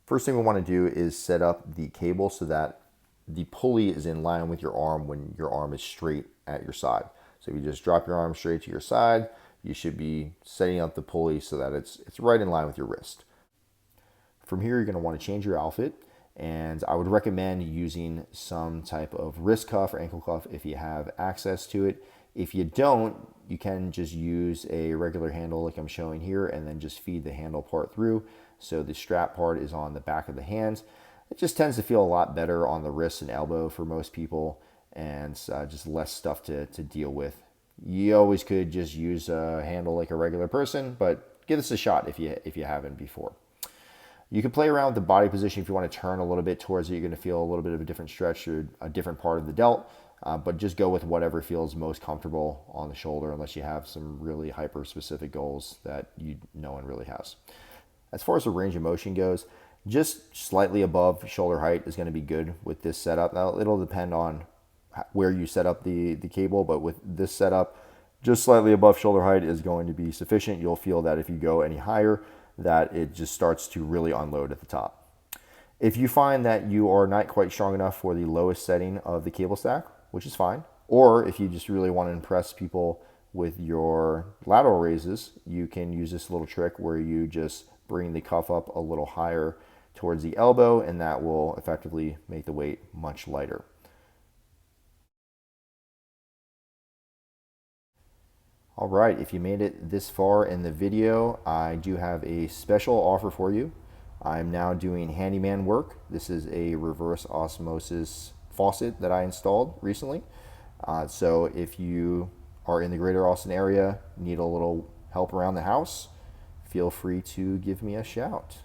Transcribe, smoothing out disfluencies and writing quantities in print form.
First thing we want to do is set up the cable so that the pulley is in line with your arm when your arm is straight at your side. So if you just drop your arm straight to your side, you should be setting up the pulley so that it's right in line with your wrist. From here, you're going to want to change your outfit, and I would recommend using some type of wrist cuff or ankle cuff if you have access to it. If you don't, you can just use a regular handle like I'm showing here and then just feed the handle part through. So the strap part is on the back of the hands. It just tends to feel a lot better on the wrist and elbow for most people, and just less stuff to deal with. You always could just use a handle like a regular person, but give this a shot if you haven't before. You can play around with the body position if you want to turn a little bit towards it. You're going to feel a little bit of a different stretch or a different part of the delt, but just go with whatever feels most comfortable on the shoulder unless you have some really hyper specific goals that no one really has. As far as the range of motion goes, just slightly above shoulder height is going to be good with this setup. Now, it'll depend on where you set up the cable, but with this setup, just slightly above shoulder height is going to be sufficient. You'll feel that if you go any higher, that it just starts to really unload at the top. If you find that you are not quite strong enough for the lowest setting of the cable stack, which is fine, or if you just really want to impress people with your lateral raises, you can use this little trick where you just bring the cuff up a little higher towards the elbow, and that will effectively make the weight much lighter. All right, if you made it this far in the video, I do have a special offer for you. I'm now doing handyman work. This is a reverse osmosis faucet that I installed recently. So if you are in the greater Austin area, need a little help around the house, feel free to give me a shout.